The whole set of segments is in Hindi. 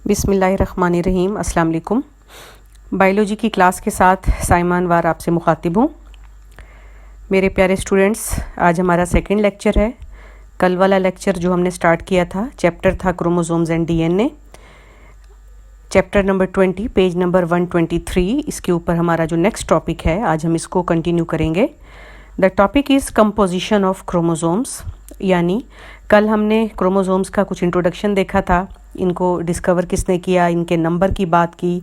बिस्मिल्लाहिर्रहमानिर्रहीम। अस्सलाम वालेकुम। बायोलॉजी की क्लास के साथ साइमान वार आपसे मुखातिब हूँ। मेरे प्यारे स्टूडेंट्स, आज हमारा सेकंड लेक्चर है। कल वाला लेक्चर जो हमने स्टार्ट किया था, चैप्टर था chromosomes and DNA, chapter number 20, page number 123। इसके ऊपर हमारा जो नेक्स्ट टॉपिक है, आज हम इसको कंटिन्यू करेंगे। The topic is composition of chromosomes, यानी कल हमने क्रोमोसोम्स का कुछ इंट्रोडक्शन देखा था। इनको डिस्कवर किसने किया, इनके नंबर की बात की,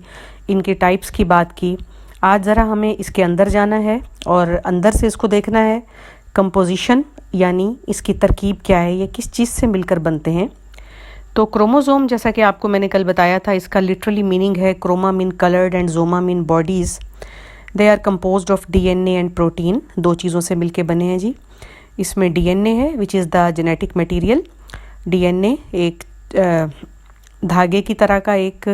इनके टाइप्स की बात की। आज ज़रा हमें इसके अंदर जाना है और अंदर से इसको देखना है कंपोजिशन, यानी इसकी तरकीब क्या है, ये किस चीज़ से मिलकर बनते हैं। तो क्रोमोसोम, जैसा कि आपको मैंने कल बताया था, इसका लिटरली मीनिंग है chroma mean coloured and soma mean bodies. They are composed of DNA and protein. दो चीज़ों से मिलके बने हैं जी। इसमें डीएनए है which is the genetic material. DNA एक धागे की तरह का एक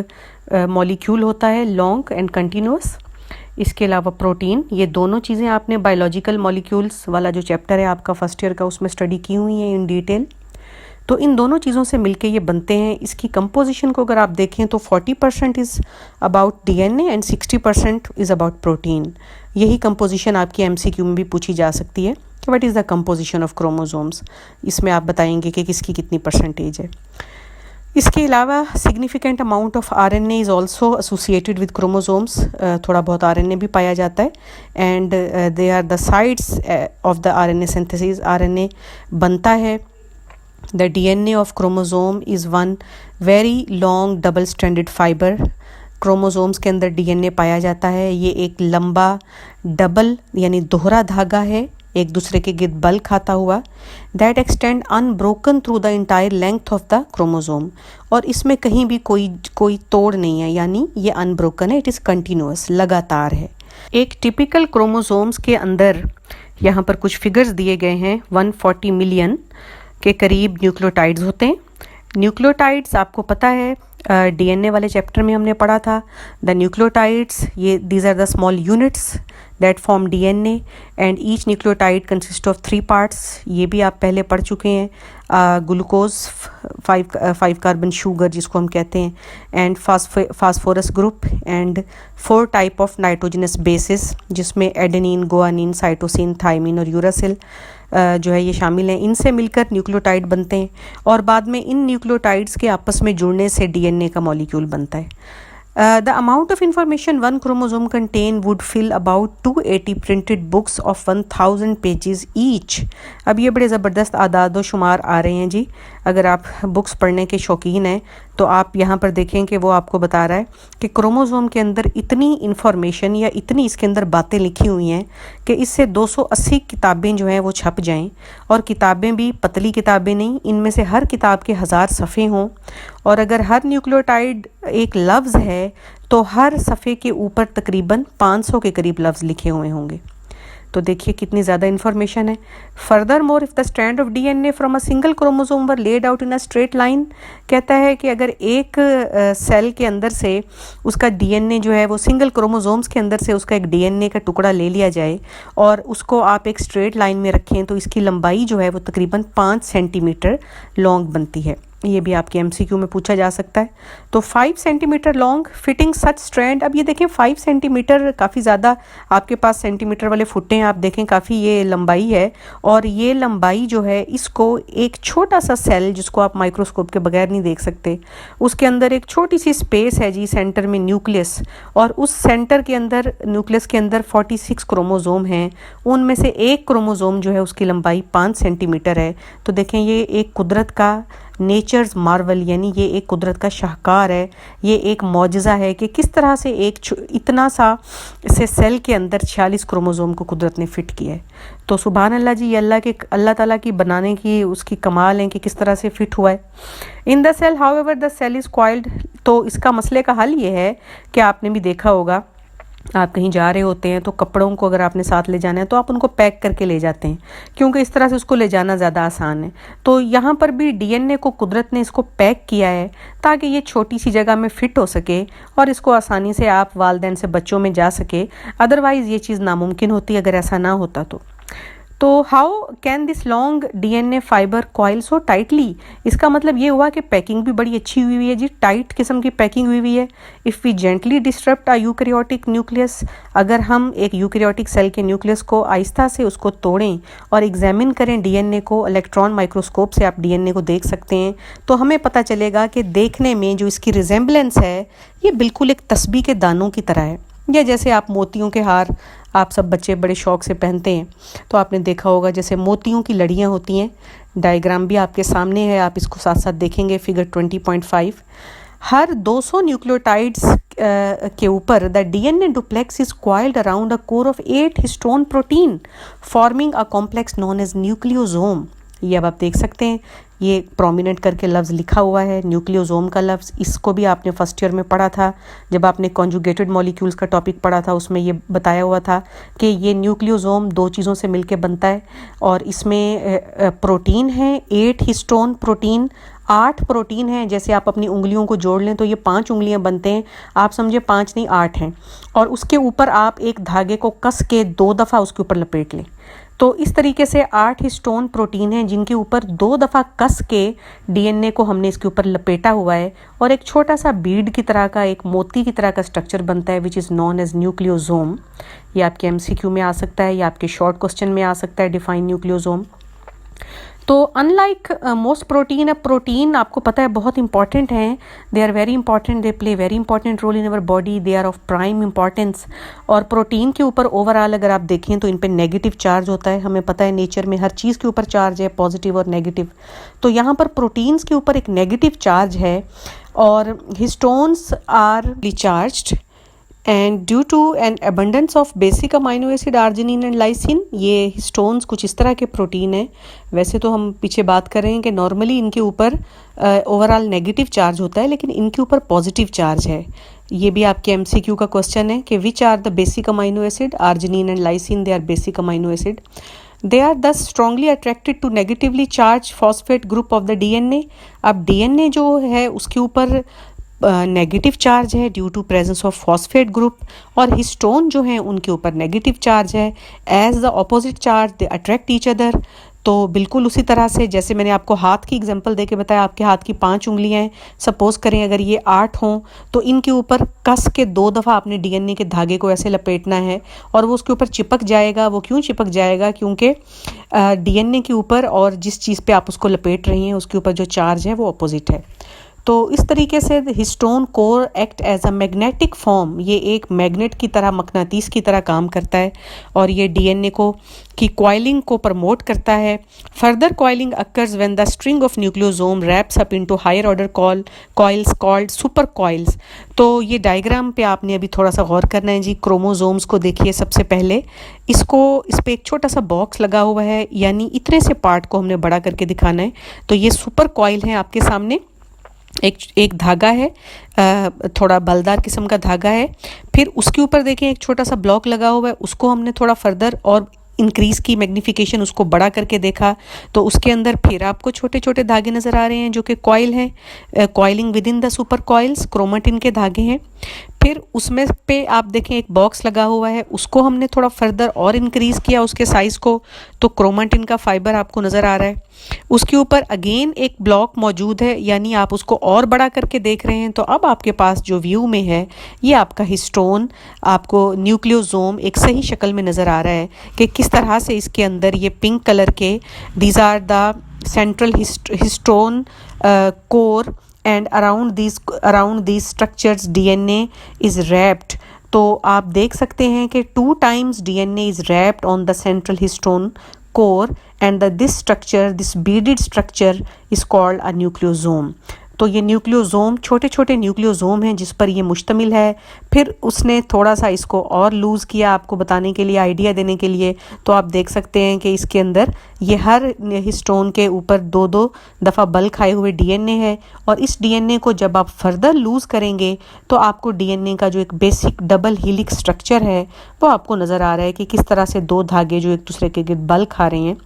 मॉलिक्यूल होता है, लॉन्ग एंड कंटिन्यूअस। इसके अलावा प्रोटीन, ये दोनों चीज़ें आपने बायोलॉजिकल मॉलिक्यूल्स वाला जो चैप्टर है आपका फर्स्ट ईयर का, उसमें स्टडी की हुई हैं इन डिटेल। तो इन दोनों चीज़ों से मिलके ये बनते हैं। इसकी कंपोजिशन को अगर आप देखें तो 40% is about DNA and 60% is about protein. यही कंपोजिशन आपकी एमसीक्यू में भी पूछी जा सकती है कि what is the composition of chromosomes. इसमें आप बताएंगे कि किसकी कितनी परसेंटेज है। इसके अलावा significant amount of RNA is also associated with chromosomes. थोड़ा बहुत आरएनए भी पाया जाता है। And they are the sides of the RNA synthesis. RNA बनता है। The DNA of chromosome is one very long double stranded fiber. Chromosomes के अंदर डीएनए पाया जाता है। ये एक लंबा डबल यानी दोहरा धागा है, एक दूसरे के गिर्द बल खाता हुआ। That extend unbroken through the entire length of the chromosome. और इसमें कहीं भी कोई तोड़ नहीं है, यानी ये अनब्रोकन है, इट इज़ कंटिन्यूअस, लगातार है। एक टिपिकल क्रोमोसोम्स के अंदर यहाँ पर कुछ फिगर्स दिए गए हैं। 140 मिलियन के करीब न्यूक्लियोटाइड्स होते हैं। न्यूक्लियोटाइड्स आपको पता है, डीएनए वाले चैप्टर में हमने पढ़ा था। द न्यूक्लियोटाइड्स, ये these are the small units that form DNA and each nucleotide consist of 3 parts. ये भी आप पहले पढ़ चुके हैं। ग्लूकोज, 5 कार्बन शुगर जिसको हम कहते हैं, and phosphorus group, and 4 type of nitrogenous bases जिसमें एडेनिन, गुआनिन, साइटोसिन, थायमिन और यूरासिल जो है ये शामिल हैं। इनसे मिलकर न्यूक्लियोटाइड बनते हैं और बाद में इन न्यूक्लियोटाइड्स के आपस में जुड़ने से डीएनए का मॉलिक्यूल बनता है। The amount of information one chromosome contain would fill about 280 printed books of 1000 pages each. अब ये बड़े ज़बरदस्त आदाद व शुमार आ रहे हैं जी। अगर आप बुक्स पढ़ने के शौकीन हैं तो आप यहाँ पर देखें कि वो आपको बता रहा है कि क्रोमोसोम के अंदर इतनी इन्फॉर्मेशन या इतनी इसके अंदर बातें लिखी हुई हैं कि इससे 280 किताबें जो हैं वो छप जाएं। और किताबें भी पतली किताबें नहीं, इनमें से हर किताब के 1000 सफ़े हों। और अगर हर न्यूक्लियोटाइड एक लफ्ज़ है तो हर सफ़े के ऊपर तकरीबन 500 के करीब लफ्ज़ लिखे हुए होंगे। तो देखिए कितनी ज़्यादा इन्फॉर्मेशन है। Further more, if the strand of DNA from a single chromosome were laid out in a straight line, कहता है कि अगर एक सेल के अंदर से उसका डीएनए जो है वो सिंगल क्रोमोसोम्स के अंदर से उसका एक डीएनए का टुकड़ा ले लिया जाए और उसको आप एक स्ट्रेट लाइन में रखें तो इसकी लंबाई जो है वो तकरीबन 5 सेंटीमीटर लॉन्ग बनती है। ये भी आपके एमसीक्यू में पूछा जा सकता है। तो 5 सेंटीमीटर लॉन्ग फिटिंग सच स्ट्रैंड। अब ये देखें 5 सेंटीमीटर, काफ़ी ज़्यादा आपके पास सेंटीमीटर वाले फुट्टे हैं, आप देखें काफ़ी ये लंबाई है। और ये लंबाई जो है इसको एक छोटा सा सेल जिसको आप माइक्रोस्कोप के बगैर नहीं देख सकते, उसके अंदर एक छोटी सी स्पेस है जी, सेंटर में न्यूक्लियस, और उस सेंटर के अंदर, न्यूक्लियस के अंदर 46 क्रोमोसोम हैं। उनमें से एक क्रोमोसोम जो है उसकी लंबाई 5 सेंटीमीटर है। तो देखें ये एक कुदरत का नेचर्स मार्वल, यानी ये एक कुदरत का शाहकार है। ये एक मौजज़ा है कि किस तरह से एक इतना सा से सेल के अंदर 46 क्रोमोसोम को कुदरत ने फिट किया है। तो सुभान अल्लाह जी, अल्लाह ताला की बनाने की उसकी कमाल है कि किस तरह से फिट हुआ है। In the cell however the cell is coiled. तो इसका मसले का हल ये है कि आपने भी देखा होगा, आप कहीं जा रहे होते हैं तो कपड़ों को अगर आपने साथ ले जाना है तो आप उनको पैक करके ले जाते हैं, क्योंकि इस तरह से उसको ले जाना ज़्यादा आसान है। तो यहाँ पर भी डीएनए को कुदरत ने इसको पैक किया है ताकि ये छोटी सी जगह में फ़िट हो सके और इसको आसानी से आप वालिदैन से बच्चों में जा सके। अदरवाइज़ ये चीज़ नामुमकिन होती अगर ऐसा ना होता तो। तो how can this long DNA fibre coil so tightly, इसका मतलब ये हुआ कि पैकिंग भी बड़ी अच्छी हुई है जी, टाइट किस्म की पैकिंग हुई हुई है। If we gently disturb a eukaryotic nucleus, अगर हम एक यूकैरियोटिक सेल के न्यूक्लियस को आहिस्ता से उसको तोड़ें और एग्जामिन करें डीएनए को, इलेक्ट्रॉन माइक्रोस्कोप से आप डीएनए को देख सकते हैं, तो हमें पता चलेगा कि देखने में जो इसकी रिजेम्बलेंस है ये बिल्कुल एक तस्बीह के दानों की तरह है, या जैसे आप मोतियों के हार आप सब बच्चे बड़े शौक से पहनते हैं, तो आपने देखा होगा जैसे मोतियों की लड़ियाँ होती हैं। डायग्राम भी आपके सामने है, आप इसको साथ साथ देखेंगे फिगर 20.5। हर 200 न्यूक्लियोटाइड्स के ऊपर the DNA duplex is coiled around a core of 8 histone protein forming a complex known as nucleosome. ये अब आप देख सकते हैं, ये प्रोमिनेंट करके लफ्ज़ लिखा हुआ है न्यूक्लियोसोम का लफ्ज़। इसको भी आपने फर्स्ट ईयर में पढ़ा था, जब आपने कॉन्जुगेटेड मॉलिक्यूल्स का टॉपिक पढ़ा था, उसमें ये बताया हुआ था कि ये न्यूक्लियोसोम 2 चीज़ों से मिलके बनता है, और इसमें प्रोटीन है 8 हिस्टोन प्रोटीन, 8 प्रोटीन हैं। जैसे आप अपनी उंगलियों को जोड़ लें तो ये 5 उंगलियां बनते हैं, आप समझे 5 नहीं 8 हैं, और उसके ऊपर आप एक धागे को कस के 2 दफ़ा उसके ऊपर लपेट लें। तो इस तरीके से 8 हिस्टोन प्रोटीन हैं जिनके ऊपर 2 दफ़ा कस के डीएनए को हमने इसके ऊपर लपेटा हुआ है, और एक छोटा सा बीड की तरह का, एक मोती की तरह का स्ट्रक्चर बनता है which is known as nucleosome. ये आपके एमसीक्यू में आ सकता है, या आपके शॉर्ट क्वेश्चन में आ सकता है, डिफाइन न्यूक्लियोसोम। तो अनलाइक मोस्ट प्रोटीन, अब प्रोटीन आपको पता है बहुत इंपॉर्टेंट हैं, they are very important, they play very important role in our body, they are of prime importance. और प्रोटीन के ऊपर ओवरऑल अगर आप देखें तो इन पे नेगेटिव चार्ज होता है। हमें पता है नेचर में हर चीज़ के ऊपर चार्ज है, पॉजिटिव और नेगेटिव। तो यहाँ पर प्रोटीन्स के ऊपर एक नेगेटिव चार्ज है, और histones are charged and due to an abundance of basic amino acid arginine and lysine. ये हिस्टोन्स कुछ इस तरह के प्रोटीन हैं। वैसे तो हम पीछे बात कर रहे हैं कि नॉर्मली इनके ऊपर ओवरऑल नेगेटिव चार्ज होता है, लेकिन इनके ऊपर पॉजिटिव चार्ज है। ये भी आपके एमसीक्यू का क्वेश्चन है कि which are the basic amino acid, arginine and lysine, they are basic amino acid. They are thus strongly attracted to negatively charge phosphate group of the DNA. अब डीएनए जो है उसके ऊपर नेगेटिव चार्ज है due to presence of phosphate group, और हिस्टोन जो हैं उनके ऊपर नेगेटिव चार्ज है। As the opposite charge they attract each other. तो बिल्कुल उसी तरह से जैसे मैंने आपको हाथ की एग्जांपल देके बताया, आपके हाथ की 5 उंगलियां हैं, सपोज करें अगर ये 8 हों तो इनके ऊपर कस के 2 दफ़ा आपने डीएनए के धागे को ऐसे लपेटना है, और वो उसके ऊपर चिपक जाएगा। वो क्यों चिपक जाएगा? क्योंकि डीएनए के ऊपर और जिस चीज़ पे आप उसको लपेट रही हैं उसके ऊपर जो चार्ज है वो अपोजिट है। तो इस तरीके से histone core act as a magnetic form, ये एक मैग्नेट की तरह, मकनातीस की तरह काम करता है, और ये डीएनए को की कॉइलिंग को प्रमोट करता है। Further coiling occurs when the string of nucleosome wraps up into higher order coils called super coils. तो ये डायग्राम पे आपने अभी थोड़ा सा गौर करना है जी। क्रोमोसोम्स को देखिए सबसे पहले, इस पे एक छोटा सा बॉक्स लगा हुआ है, यानी इतने से पार्ट को हमने बड़ा करके दिखाना है। तो ये सुपर कॉइल है आपके सामने, एक धागा है, थोड़ा बलदार किस्म का धागा है। फिर उसके ऊपर देखें एक छोटा सा ब्लॉक लगा हुआ है, उसको हमने थोड़ा फर्दर और इंक्रीज़ की, मैग्निफिकेशन, उसको बड़ा करके देखा, तो उसके अंदर फिर आपको छोटे छोटे धागे नज़र आ रहे हैं जो कि कॉइल हैं, coiling within the super coils, chromatin के धागे हैं। फिर उसमें पे आप देखें एक बॉक्स लगा हुआ है, उसको हमने थोड़ा फर्दर और इंक्रीज़ किया उसके साइज़ को, तो क्रोमेटिन का फाइबर आपको नज़र आ रहा है। उसके ऊपर अगेन एक ब्लॉक मौजूद है, यानी आप उसको और बड़ा करके देख रहे हैं। तो अब आपके पास जो व्यू में है ये आपका हिस्टोन, आपको न्यूक्लियोसोम एक सही शक्ल में नज़र आ रहा है कि किस तरह से इसके अंदर ये पिंक कलर के, these are the central histone core, and around these structures DNA is wrapped। तो आप देख सकते हैं कि 2 times DNA is wrapped on the central histone core, and this beaded structure is called a nucleosome। तो ये न्यूक्लियोसोम छोटे छोटे न्यूक्लियोसोम हैं जिस पर ये मुश्तमिल है। फिर उसने थोड़ा सा इसको और लूज़ किया आपको बताने के लिए, आइडिया देने के लिए। तो आप देख सकते हैं कि इसके अंदर ये हर हिस्टोन के ऊपर 2-2 दफ़ा बल खाए हुए डीएनए है, और इस डीएनए को जब आप फर्दर लूज़ करेंगे तो आपको डीएनए का जो एक बेसिक डबल हीलिक्स स्ट्रक्चर है वो आपको नज़र आ रहा है कि किस तरह से 2 धागे जो एक दूसरे के बल खा रहे हैं।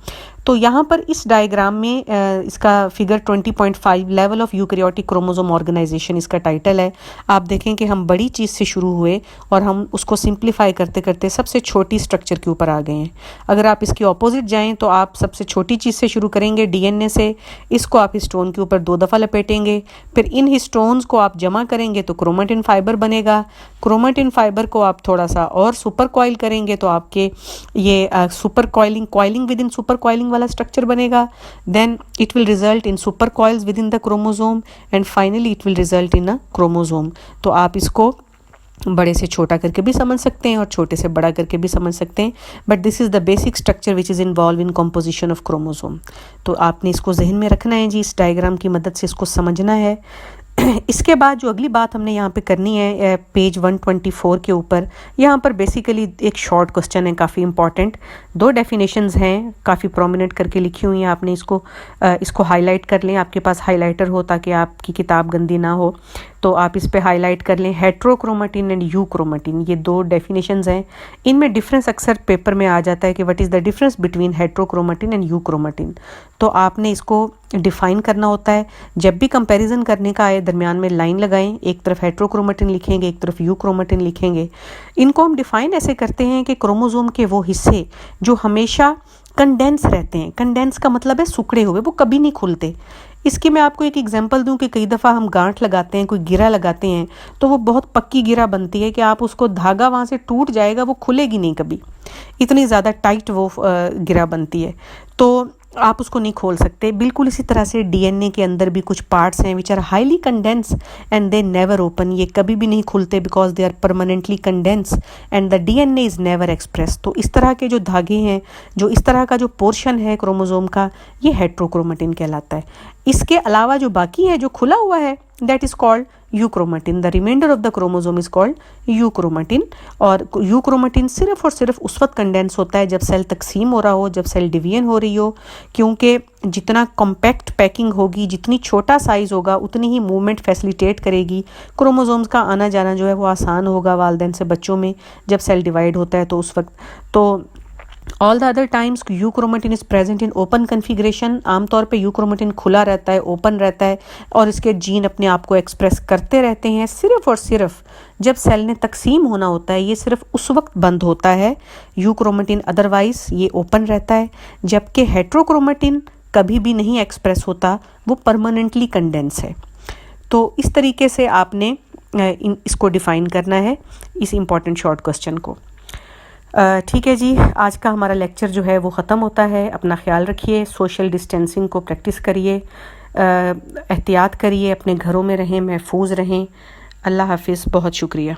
तो यहाँ पर इस डायग्राम में इसका figure 20.5 level of eukaryotic chromosome organisation इसका टाइटल है। आप देखें कि हम बड़ी चीज़ से शुरू हुए और हम उसको सिंप्लीफाई करते करते सबसे छोटी स्ट्रक्चर के ऊपर आ गए हैं। अगर आप इसकी ऑपोजिट जाएँ तो आप सबसे छोटी चीज़ से शुरू करेंगे, DNA से। इसको आप हिस्टोन के ऊपर 2 दफ़ा लपेटेंगे, फिर इन हिस्टोन्स को आप जमा करेंगे तो क्रोमेटिन फाइबर बनेगा। क्रोमेटिन फाइबर को आप थोड़ा सा और सुपर कॉइल करेंगे तो आपके ये super coiling within super coiling वाला स्ट्रक्चर बनेगा। Then it will result in super coils within the chromosome and finally it will result in a chromosome. तो आप इसको बड़े से छोटा करके भी समझ सकते हैं और छोटे से बड़ा करके भी समझ सकते हैं, but this is the basic structure which is involve in composition of chromosome. तो आपने इसको जहन में रखना है जी, इस डायग्राम की मदद से इसको समझना है। इसके बाद जो अगली बात हमने यहाँ पे करनी है पेज 124 के ऊपर, यहाँ पर बेसिकली एक शॉर्ट क्वेश्चन है काफ़ी इंपॉर्टेंट। 2 डेफिनेशंस हैं, काफ़ी प्रोमिनेंट करके लिखी हुई हैं। आपने इसको हाईलाइट कर लें, आपके पास हाइलाइटर हो ताकि आपकी किताब गंदी ना हो, तो आप इस पे हाईलाइट कर लें। हेट्रोक्रोमेटिन एंड यूक्रोमेटिन, ये 2 डेफिनेशंस हैं। इनमें डिफरेंस अक्सर पेपर में आ जाता है कि what is the difference between heterochromatin and euchromatin. तो आपने इसको डिफ़ाइन करना होता है। जब भी कंपैरिजन करने का आए दरमियान में लाइन लगाएं, एक तरफ हेट्रोक्रोमेटिन लिखेंगे, एक तरफ यूक्रोमेटिन लिखेंगे। इनको हम डिफ़ाइन ऐसे करते हैं कि क्रोमोसोम के वो हिस्से जो हमेशा कंडेंस रहते हैं, कंडेंस का मतलब है सिकुड़े हुए, वो कभी नहीं खुलते। इसकी मैं आपको एक एग्जांपल दूं कि कई दफ़ा हम गांठ लगाते हैं, कोई गिरा लगाते हैं, तो वो बहुत पक्की गिरा बनती है कि आप उसको धागा वहाँ से टूट जाएगा, वो खुलेगी नहीं कभी, इतनी ज़्यादा टाइट वो गिरा बनती है, तो आप उसको नहीं खोल सकते। बिल्कुल इसी तरह से DNA के अंदर भी कुछ पार्ट्स हैं which are highly condense and they never open, ये कभी भी नहीं खुलते because they are permanently condense and the DNA is never express. तो इस तरह के जो धागे हैं, जो इस तरह का जो पोर्शन है क्रोमोसोम का, ये हेट्रोक्रोमेटिन कहलाता है। इसके अलावा जो बाकी है, जो खुला हुआ है, that is called euchromatin. The remainder of the chromosome is called euchromatin. और यूक्रोमेटिन सिर्फ और सिर्फ उस वक्त कंडेंस होता है जब सेल तकसीम हो रहा हो, जब सेल डिवीजन हो रही हो, क्योंकि जितना कॉम्पैक्ट पैकिंग होगी, जितनी छोटा साइज़ होगा, उतनी ही मूवमेंट फैसिलिटेट करेगी। क्रोमोसोम्स का आना जाना जो है वो आसान होगा वालिदैन से बच्चों में जब सेल डिवाइड होता है, तो उस वक्त। तो all the other times euchromatin is present in open configuration. आमतौर पे यूक्रोमेटिन खुला रहता है, ओपन रहता है, और इसके जीन अपने आप को एक्सप्रेस करते रहते हैं। सिर्फ और सिर्फ जब सेल ने तकसीम होना होता है, ये सिर्फ उस वक्त बंद होता है यूक्रोमेटिन, अदरवाइज ये ओपन रहता है। जबकि हेट्रोक्रोमेटिन कभी भी नहीं एक्सप्रेस होता, वो परमानेंटली कंडेंस है। तो इस तरीके से आपने इसको डिफ़ाइन करना है, इस इम्पॉर्टेंट शॉर्ट क्वेश्चन को। ठीक है जी, आज का हमारा लेक्चर जो है वो ख़त्म होता है। अपना ख्याल रखिए, सोशल डिस्टेंसिंग को प्रैक्टिस करिए, एहतियात करिए, अपने घरों में रहें, महफूज रहें। अल्लाह हाफिज़, बहुत शुक्रिया।